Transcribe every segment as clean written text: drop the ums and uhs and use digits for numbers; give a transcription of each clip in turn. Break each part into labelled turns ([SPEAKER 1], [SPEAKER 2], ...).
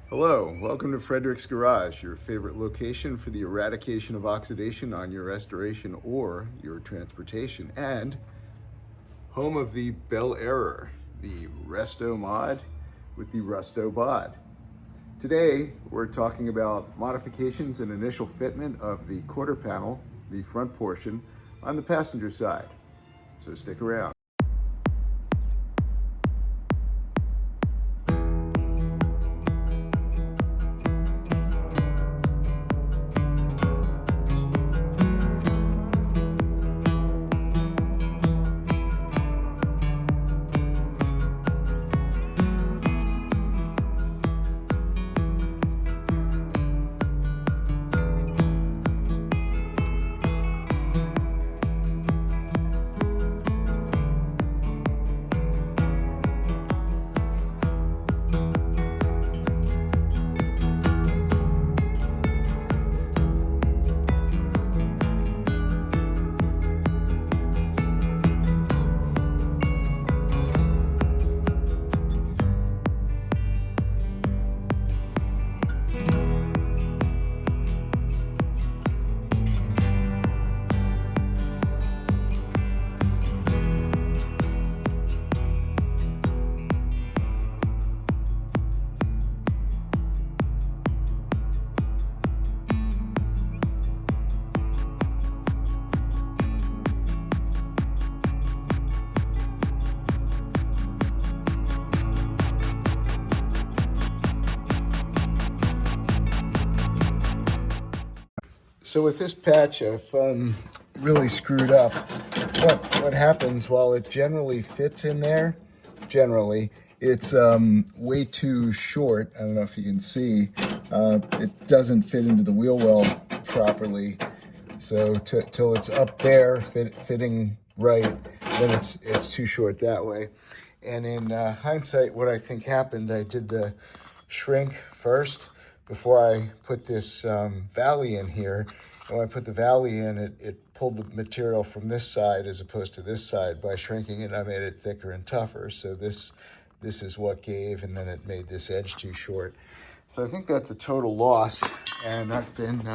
[SPEAKER 1] Hello, welcome to Frederick's Garage, your favorite location for the eradication of oxidation on your restoration or your transportation, and home of the Bel Airror, the resto-mod with the rusto-bod. Today, we're talking about modifications and initial fitment of the quarter panel, the front portion, on the passenger side. So stick around. So with this patch, I've really screwed up. What happens, while it generally fits in there, it's way too short. I don't know if you can see. It doesn't fit into the wheel well properly. So till it's up there, fitting right, then it's too short that way. And in hindsight, what I think happened, I did the shrink first before I put this valley in here. And when I put the valley in, it pulled the material from this side as opposed to this side. By shrinking it, I made it thicker and tougher. So this is what gave, and then it made this edge too short. So I think that's a total loss, and I've been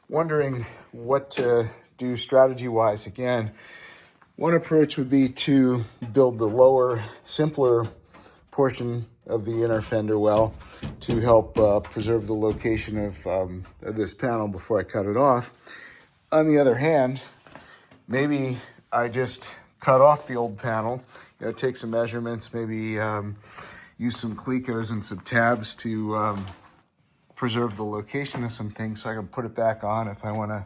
[SPEAKER 1] wondering what to do strategy-wise. Again, one approach would be to build the lower, simpler portion of the inner fender well to help preserve the location of this panel before I cut it off. On the other hand, maybe I just cut off the old panel, take some measurements, maybe use some clecos and some tabs to preserve the location of some things so I can put it back on if I want to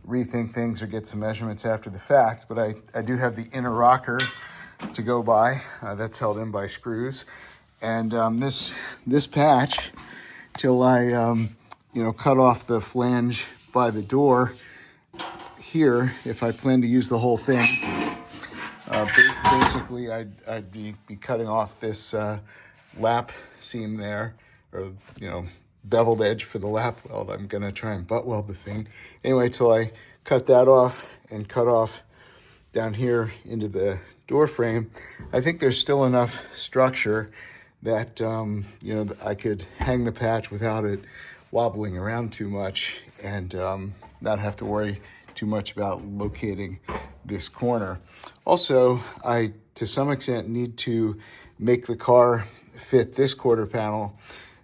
[SPEAKER 1] rethink things or get some measurements after the fact. But I do have the inner rocker to go by. That's held in by screws. And this patch, till I cut off the flange by the door here, if I plan to use the whole thing, basically I'd be cutting off this lap seam there, or beveled edge for the lap weld. I'm gonna try and butt weld the thing anyway till I cut that off and cut off down here into the door frame. I think there's still enough structure that I could hang the patch without it wobbling around too much, and not have to worry too much about locating this corner. Also, I to some extent need to make the car fit this quarter panel,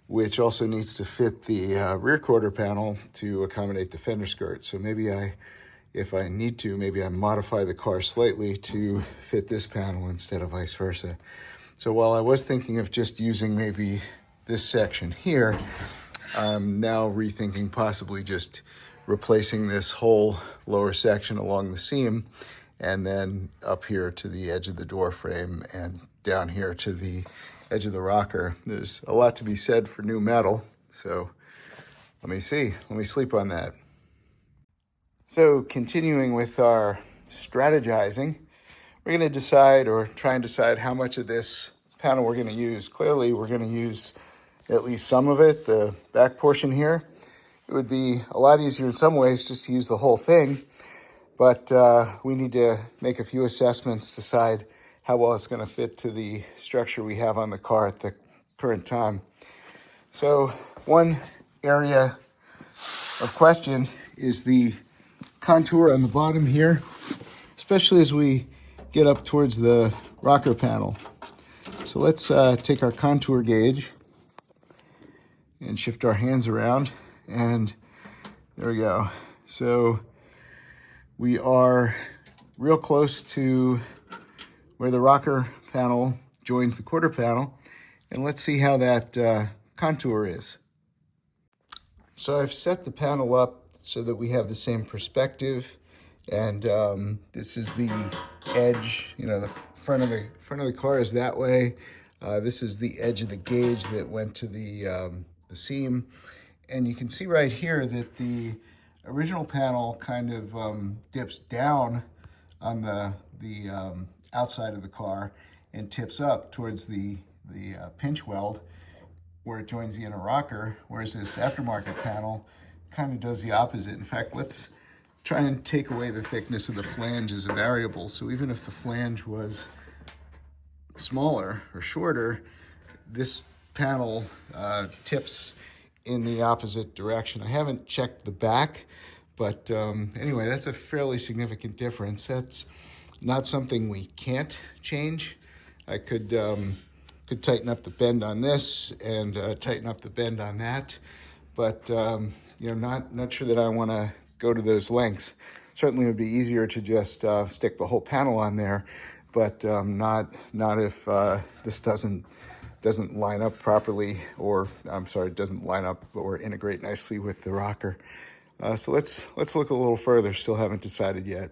[SPEAKER 1] which also needs to fit the rear quarter panel to accommodate the fender skirt. So maybe if I need to, maybe I modify the car slightly to fit this panel instead of vice versa. So while I was thinking of just using maybe this section here, I'm now rethinking possibly just replacing this whole lower section along the seam, and then up here to the edge of the door frame and down here to the edge of the rocker. There's a lot to be said for new metal, so let me sleep on that. So continuing with our strategizing, we're going to decide, or try and decide, how much of this panel we're going to use. Clearly, we're going to use at least some of it, the back portion here. It would be a lot easier in some ways just to use the whole thing, but we need to make a few assessments, decide how well it's going to fit to the structure we have on the car at the current time. So one area of question is the contour on the bottom here, especially as we get up towards the rocker panel. So let's take our contour gauge and shift our hands around, and there we go. So we are real close to where the rocker panel joins the quarter panel, and let's see how that contour is. So I've set the panel up so that we have the same perspective, and this is the edge. You know, the front of the car is that way. This is the edge of the gauge that went to the seam, and you can see right here that the original panel kind of dips down on the outside of the car and tips up towards the pinch weld where it joins the inner rocker, whereas this aftermarket panel kind of does the opposite. In fact, let's try and take away the thickness of the flange as a variable. So even if the flange was smaller or shorter, this panel tips in the opposite direction. I haven't checked the back, but anyway, that's a fairly significant difference. That's not something we can't change. I could tighten up the bend on this and tighten up the bend on that, but you know, not sure that I want to go to those lengths. Certainly, it would be easier to just stick the whole panel on there, but not if this doesn't line up properly, or I'm sorry, doesn't line up or integrate nicely with the rocker. So let's look a little further. Still haven't decided yet.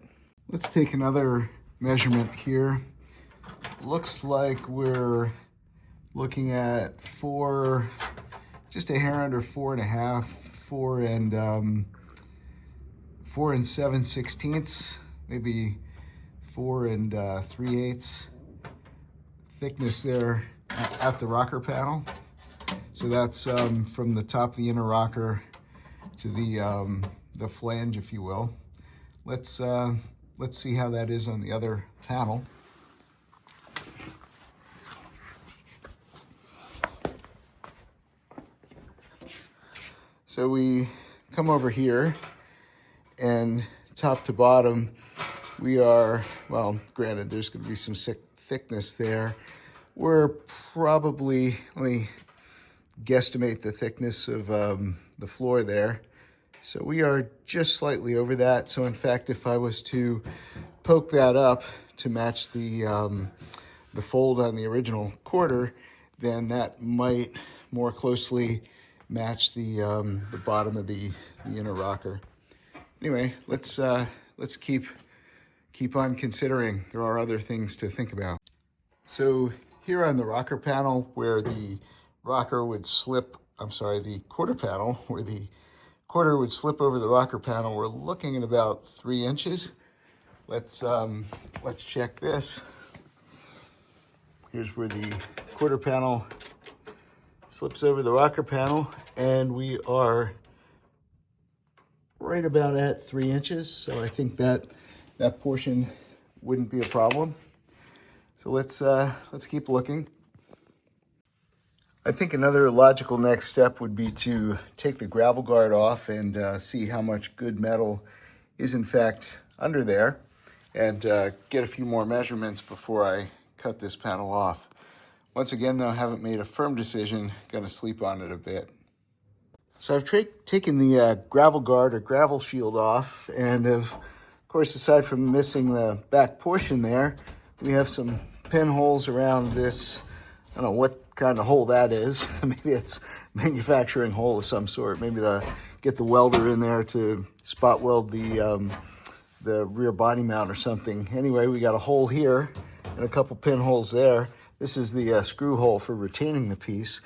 [SPEAKER 1] Let's take another measurement here. Looks like we're looking at just a hair under 4.5, 4 and 7/16, maybe 4 and 3/8 thickness there at the rocker panel. So that's from the top of the inner rocker to the flange, if you will. Let's see how that is on the other panel. So we come over here, and top to bottom, we are, well, granted, there's going to be some thickness there. We're probably, let me guesstimate the thickness of the floor there. So we are just slightly over that. So in fact, if I was to poke that up to match the fold on the original quarter, then that might more closely match the bottom of the inner rocker. Anyway, let's keep on considering. There are other things to think about. So here on the rocker panel, where the rocker would slip, the quarter panel, where the quarter would slip over the rocker panel, we're looking at about 3 inches. Let's check this. Here's where the quarter panel slips over the rocker panel, and we are right about at 3 inches. So I think that portion wouldn't be a problem. So let's keep looking. I think another logical next step would be to take the gravel guard off and see how much good metal is in fact under there, and get a few more measurements before I cut this panel off. Once again, though, I haven't made a firm decision. Gonna sleep on it a bit. So I've taken the gravel guard or gravel shield off, and of course, aside from missing the back portion there, we have some pinholes around this. I don't know what kind of hole that is. Maybe it's manufacturing hole of some sort. Maybe get the welder in there to spot weld the rear body mount or something. Anyway, we got a hole here and a couple pinholes there. This is the screw hole for retaining the piece.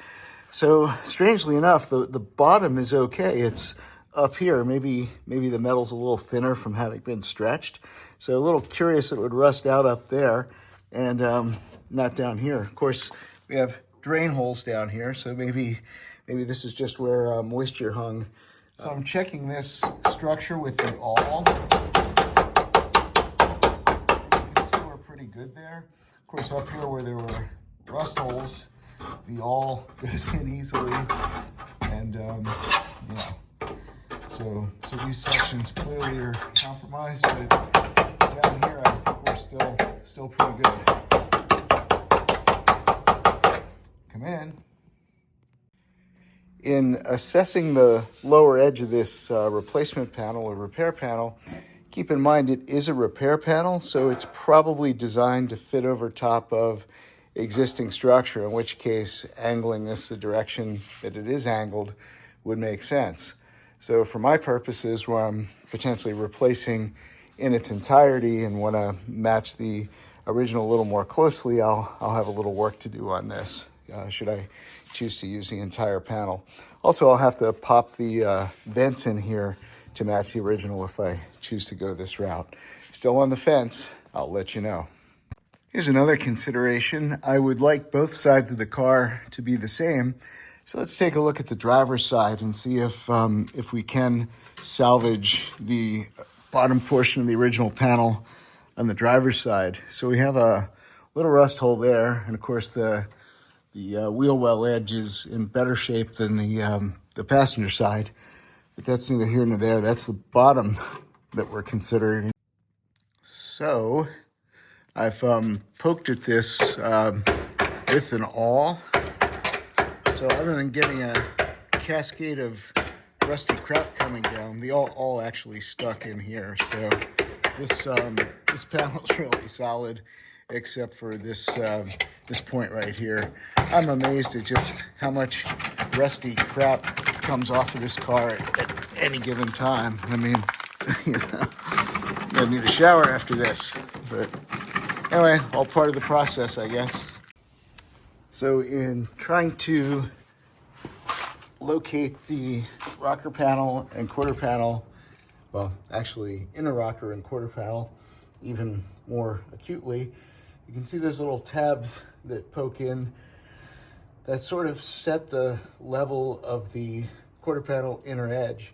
[SPEAKER 1] So strangely enough, the bottom is okay. It's up here. Maybe the metal's a little thinner from having been stretched. So a little curious it would rust out up there, and not down here. Of course, we have drain holes down here, so maybe this is just where moisture hung. So I'm checking this structure with the awl. You can see we're pretty good there. Of course, up here where there were rust holes, the awl goes in easily, and so these sections clearly are compromised, but down here I think we're still pretty good. Come in. In assessing the lower edge of this replacement panel or repair panel, keep in mind it is a repair panel, so it's probably designed to fit over top of existing structure, in which case angling this the direction that it is angled would make sense. So for my purposes, where I'm potentially replacing in its entirety and want to match the original a little more closely, I'll have a little work to do on this, should I choose to use the entire panel. Also, I'll have to pop the vents in here to match the original if I choose to go this route. Still on the fence, I'll let you know. Here's another consideration. I would like both sides of the car to be the same. So let's take a look at the driver's side and see if we can salvage the bottom portion of the original panel on the driver's side. So we have a little rust hole there, and of course the wheel well edge is in better shape than the passenger side, but that's neither here nor there. That's the bottom that we're considering. So I've poked at this with an awl. So other than getting a cascade of rusty crap coming down, the awl actually stuck in here. So this panel is really solid, except for this point right here. I'm amazed at just how much rusty crap comes off of this car at any given time. I mean, I need a shower after this, but anyway, all part of the process, I guess. So in trying to locate the rocker panel and quarter panel, well, actually inner rocker and quarter panel, even more acutely, you can see there's little tabs that poke in that sort of set the level of the quarter panel inner edge.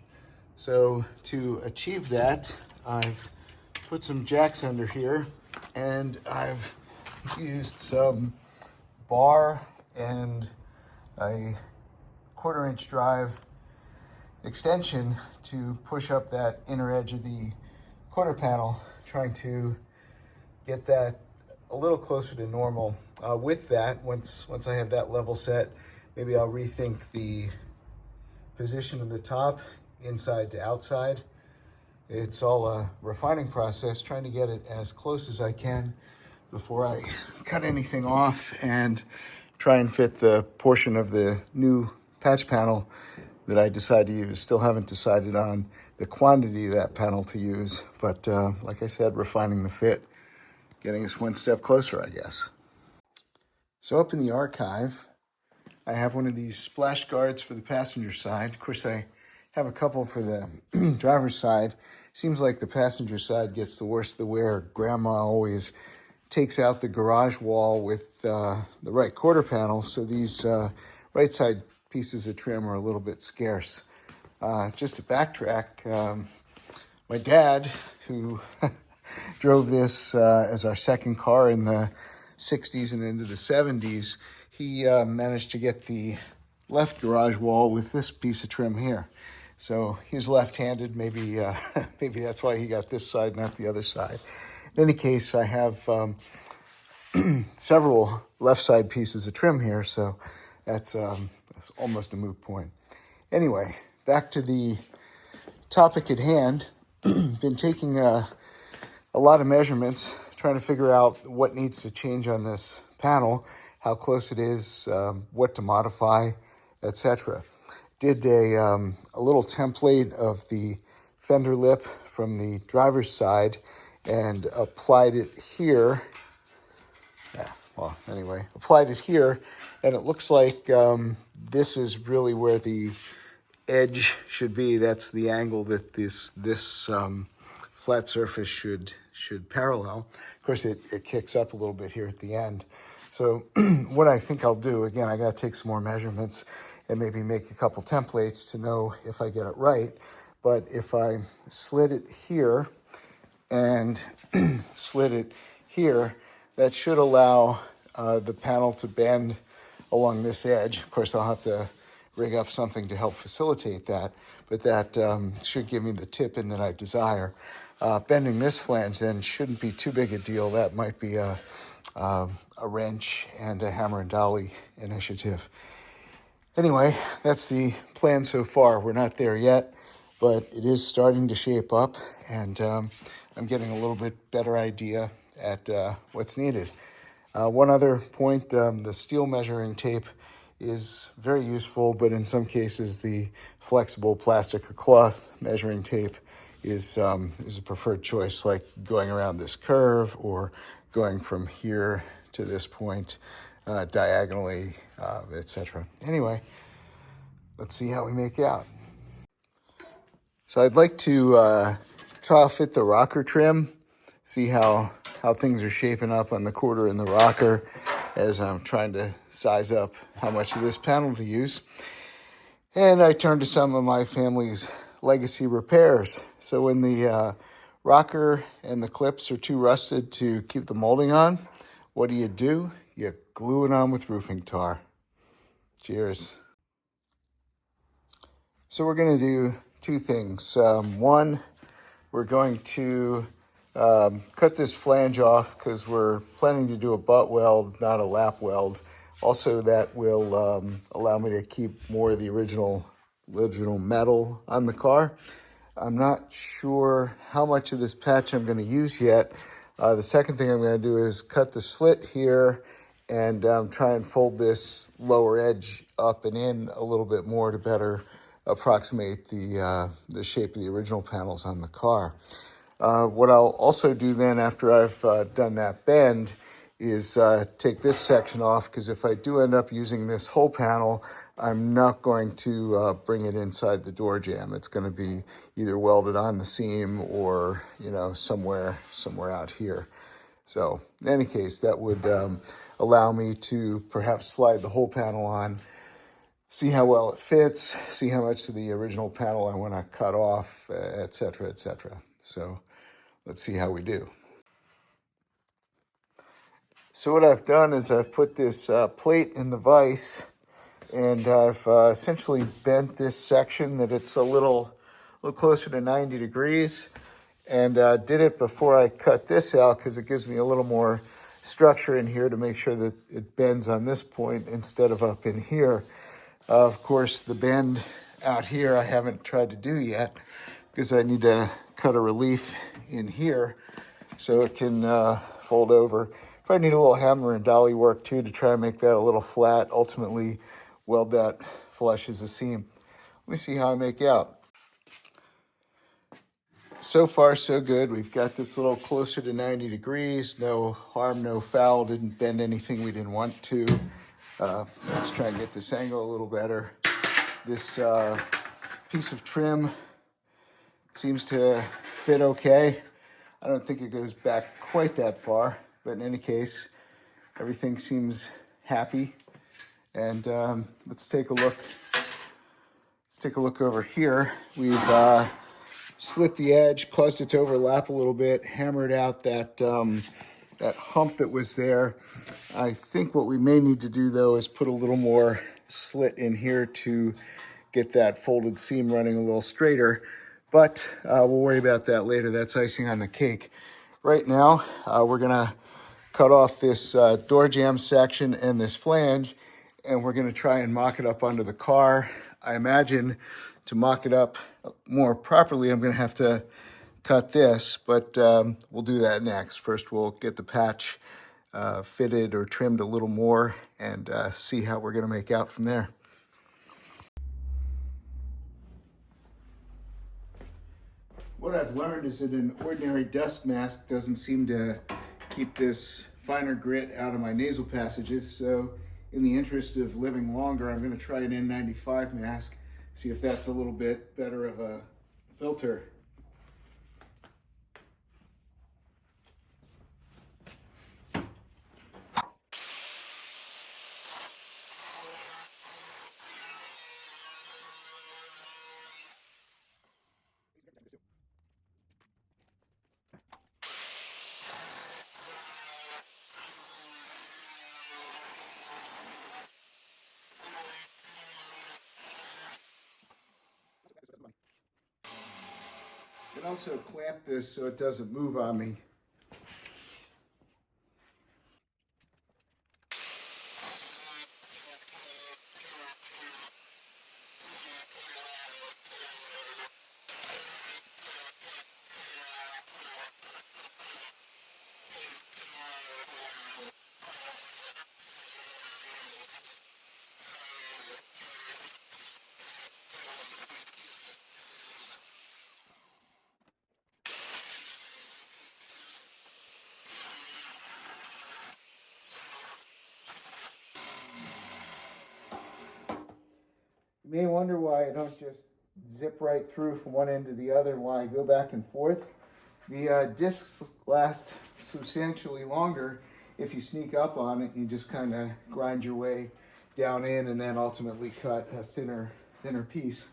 [SPEAKER 1] So to achieve that, I've put some jacks under here, and I've used some bar and a 1/4 inch drive extension to push up that inner edge of the quarter panel, trying to get that a little closer to normal. With that, once I have that level set, maybe I'll rethink the position of the top, inside to outside. It's all a refining process, trying to get it as close as I can before I cut anything off and try and fit the portion of the new patch panel that I decide to use. Still haven't decided on the quantity of that panel to use, but like I said, refining the fit, getting us one step closer, I guess. So up in the archive, I have one of these splash guards for the passenger side. Of course, I have a couple for the driver's side. Seems like the passenger side gets the worst of the wear. Grandma always takes out the garage wall with the right quarter panel, so these right side pieces of trim are a little bit scarce. Just to backtrack, my dad, who drove this as our second car in the 60s and into the 70s, he managed to get the left garage wall with this piece of trim here. So he's left-handed. Maybe that's why he got this side, not the other side. In any case, I have several left side pieces of trim here, so that's almost a moot point. Anyway, back to the topic at hand. Been taking a lot of measurements, trying to figure out what needs to change on this panel, how close it is, what to modify, etc. Did a little template of the fender lip from the driver's side and applied it here. Applied it here, and it looks like this is really where the edge should be. That's the angle that this flat surface should parallel. Of course, it kicks up a little bit here at the end. So what I think I'll do, again, I got to take some more measurements and maybe make a couple templates to know if I get it right. But if I slid it here and slid it here, that should allow the panel to bend along this edge. Of course, I'll have to rig up something to help facilitate that, but that should give me the tip in that I desire. Bending this flange then shouldn't be too big a deal. That might be a wrench and a hammer and dolly initiative. Anyway, that's the plan so far. We're not there yet, but it is starting to shape up, and I'm getting a little bit better idea at what's needed. One other point, the steel measuring tape is very useful, but in some cases the flexible plastic or cloth measuring tape is a preferred choice, like going around this curve or going from here to this point diagonally, etc. Anyway, let's see how we make out. So I'd like to trial fit the rocker trim, see how things are shaping up on the quarter and the rocker as I'm trying to size up how much of this panel to use. And I turned to some of my family's legacy repairs. So when the rocker and the clips are too rusted to keep the molding on, what do? You glue it on with roofing tar. Cheers. So we're going to do two things. One, we're going to cut this flange off because we're planning to do a butt weld, not a lap weld. Also, that will allow me to keep more of the original metal on the car. I'm not sure how much of this patch I'm going to use yet. The second thing I'm going to do is cut the slit here and try and fold this lower edge up and in a little bit more to better approximate the shape of the original panels on the car. What I'll also do then after I've done that bend is take this section off, because if I do end up using this whole panel, I'm not going to bring it inside the door jamb. It's going to be either welded on the seam or, somewhere out here. So in any case, that would allow me to perhaps slide the whole panel on, see how well it fits, see how much of the original panel I want to cut off, et cetera, et cetera. So let's see how we do. So what I've done is I've put this plate in the vise, and I've essentially bent this section that it's a little closer to 90 degrees, and did it before I cut this out because it gives me a little more structure in here to make sure that it bends on this point instead of up in here. Of course, the bend out here I haven't tried to do yet because I need to cut a relief in here so it can fold over. Probably need a little hammer and dolly work too to try and make that a little flat, ultimately weld that flush as a seam. Let me see how I make out. So far, so good. We've got this a little closer to 90 degrees. No harm, no foul. Didn't bend anything we didn't want to. Let's try and get this angle a little better. This piece of trim seems to fit okay. I don't think it goes back quite that far, but in any case, everything seems happy. And let's take a look. Let's take a look over here. We've slit the edge, caused it to overlap a little bit, hammered out that hump that was there. I think what we may need to do though is put a little more slit in here to get that folded seam running a little straighter. But we'll worry about that later. That's icing on the cake. Right now, we're gonna cut off this door jamb section and this flange, and we're gonna try and mock it up onto the car. I imagine to mock it up more properly, I'm gonna have to cut this, but we'll do that next. First, we'll get the patch fitted or trimmed a little more and see how we're gonna make out from there. What I've learned is that an ordinary dust mask doesn't seem to keep this finer grit out of my nasal passages. So in the interest of living longer, I'm going to try an N95 mask, see if that's a little bit better of a filter. can also clamp this so it doesn't move on me. You may wonder why I don't just zip right through from one end to the other and why I go back and forth. The discs last substantially longer if you sneak up on it and you just kind of grind your way down in and then ultimately cut a thinner piece.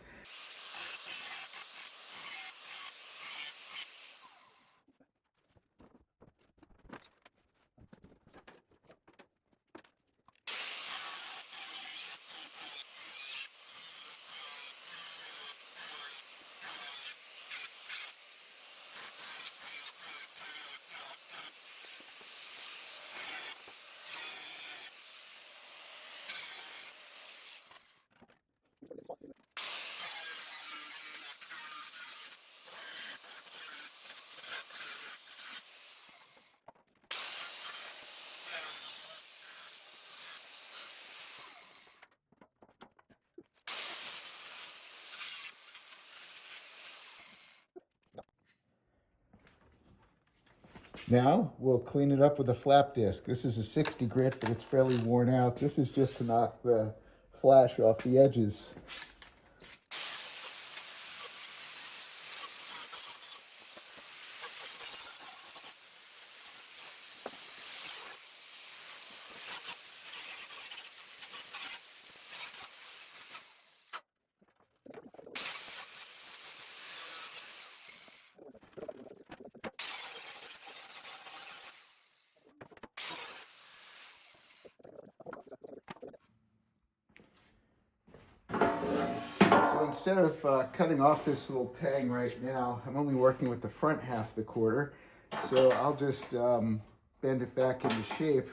[SPEAKER 1] Now we'll clean it up with a flap disc. This is a 60 grit, but it's fairly worn out. This is just to knock the flash off the edges. So instead of cutting off this little tang right now, I'm only working with the front half of the quarter. So I'll just bend it back into shape.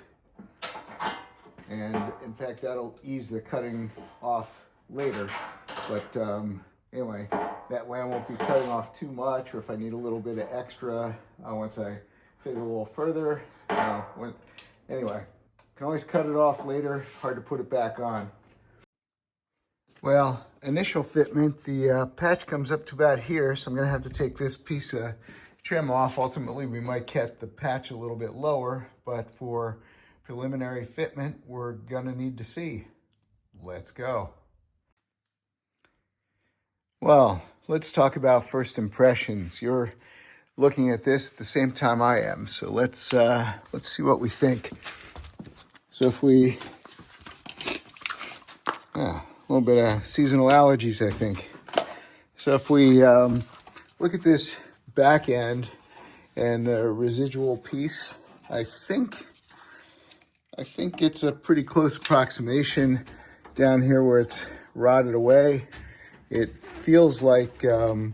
[SPEAKER 1] And in fact, that'll ease the cutting off later. But anyway, that way I won't be cutting off too much, or if I need a little bit of extra once I fit it a little further. Anyway, can always cut it off later. Hard to put it back on. Well, initial fitment, the patch comes up to about here, so I'm going to have to take this piece of trim off. Ultimately, we might cut the patch a little bit lower, but for preliminary fitment, we're going to need to see. Let's go. Well, let's talk about first impressions. You're looking at this at the same time I am, so let's see what we think. So if we... a little bit of seasonal allergies, I think. So if we look at this back end and the residual piece, I think it's a pretty close approximation down here where it's rotted away. It feels like the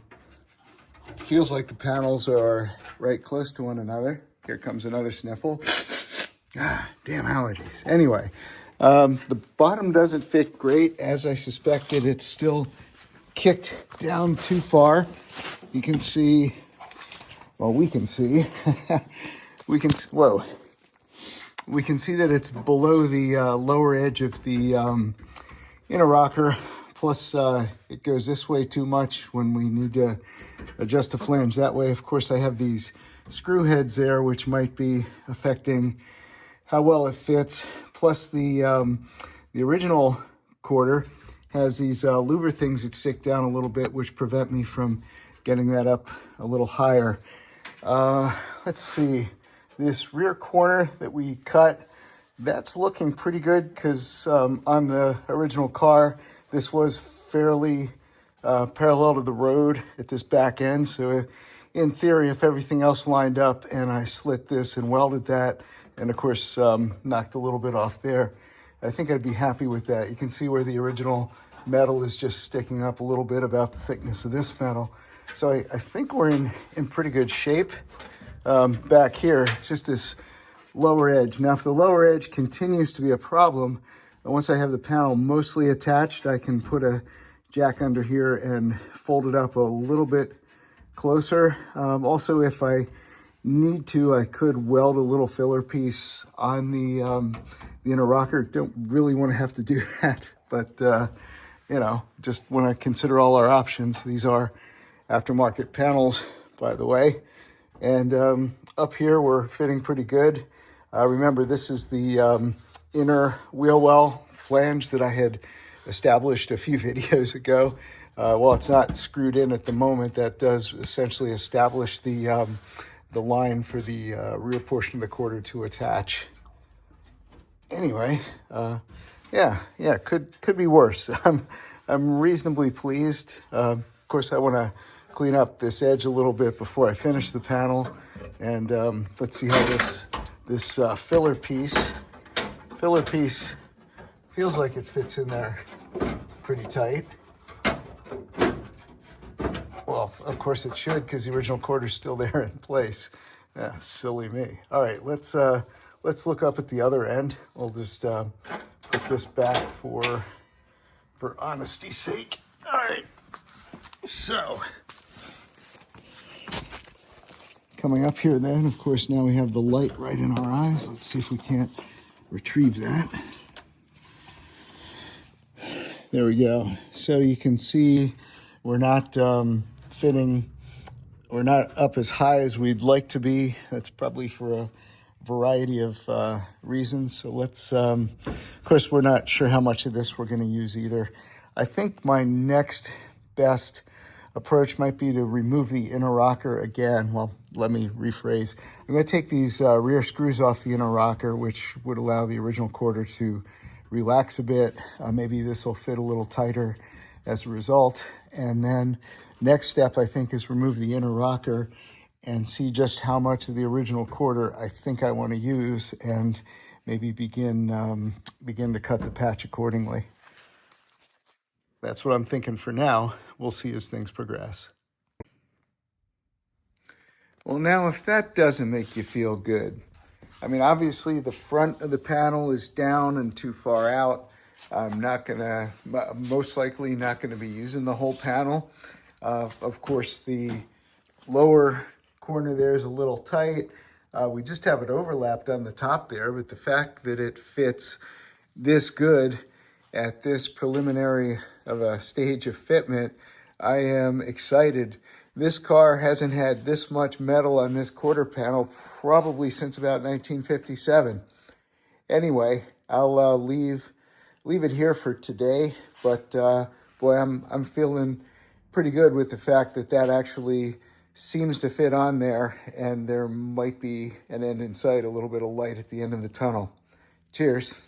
[SPEAKER 1] panels are right close to one another. Here comes another sniffle. Damn allergies. Anyway. The bottom doesn't fit great. As I suspected, it's still kicked down too far. You can see, well, we can see, we can see that it's below the lower edge of the inner rocker. Plus, it goes this way too much when we need to adjust the flange that way. Of course, I have these screw heads there, which might be affecting how well it fits. Plus the original quarter has these louver things that stick down a little bit, which prevent me from getting that up a little higher. Let's see, this rear corner that we cut, that's looking pretty good because on the original car, this was fairly parallel to the road at this back end. So in theory, if everything else lined up and I slit this and welded that, and of course, knocked a little bit off there, I think I'd be happy with that. You can see where the original metal is just sticking up a little bit, about the thickness of this metal. So I think we're in pretty good shape. Back here, it's just this lower edge. Now, if the lower edge continues to be a problem, once I have the panel mostly attached, I can put a jack under here and fold it up a little bit closer. Also, if I need to, I could weld a little filler piece on the inner rocker. Don't really want to have to do that, but you know, just when I consider all our options. These are aftermarket panels, by the way. And up here, we're fitting pretty good. Remember, this is the inner wheel well flange that I had established a few videos ago. While it's not screwed in at the moment, that does essentially establish the line for the rear portion of the quarter to attach. Anyway, yeah, could be worse. I'm reasonably pleased. Of course, I want to clean up this edge a little bit before I finish the panel, and let's see how this filler piece feels like it fits in there pretty tight. Well, of course it should, because the original quarter's still there in place. Yeah, silly me. All right, let's look up at the other end. We'll just put this back for honesty's sake. All right, so coming up here then, of course, now we have the light right in our eyes. Let's see if we can't retrieve that. There we go. So you can see we're not we're not up as high as we'd like to be. That's probably for a variety of reasons. So let's, of course, we're not sure how much of this we're going to use either. I think my next best approach might be to remove the inner rocker again. Well, let me rephrase. I'm going to take these rear screws off the inner rocker, which would allow the original quarter to relax a bit. Maybe this will fit a little tighter as a result. And then next step, I think, is remove the inner rocker and see just how much of the original quarter I think I want to use, and maybe begin to cut the patch accordingly. That's what I'm thinking for now. We'll see as things progress. Well, now, if that doesn't make you feel good, I mean, obviously the front of the panel is down and too far out. I'm most likely not gonna be using the whole panel. Of course, the lower corner there is a little tight. We just have it overlapped on the top there, but the fact that it fits this good at this preliminary of a stage of fitment, I am excited. This car hasn't had this much metal on this quarter panel probably since about 1957. Anyway, I'll leave it here for today, but boy, I'm feeling pretty good with the fact that actually seems to fit on there, and there might be an end in sight, a little bit of light at the end of the tunnel. Cheers.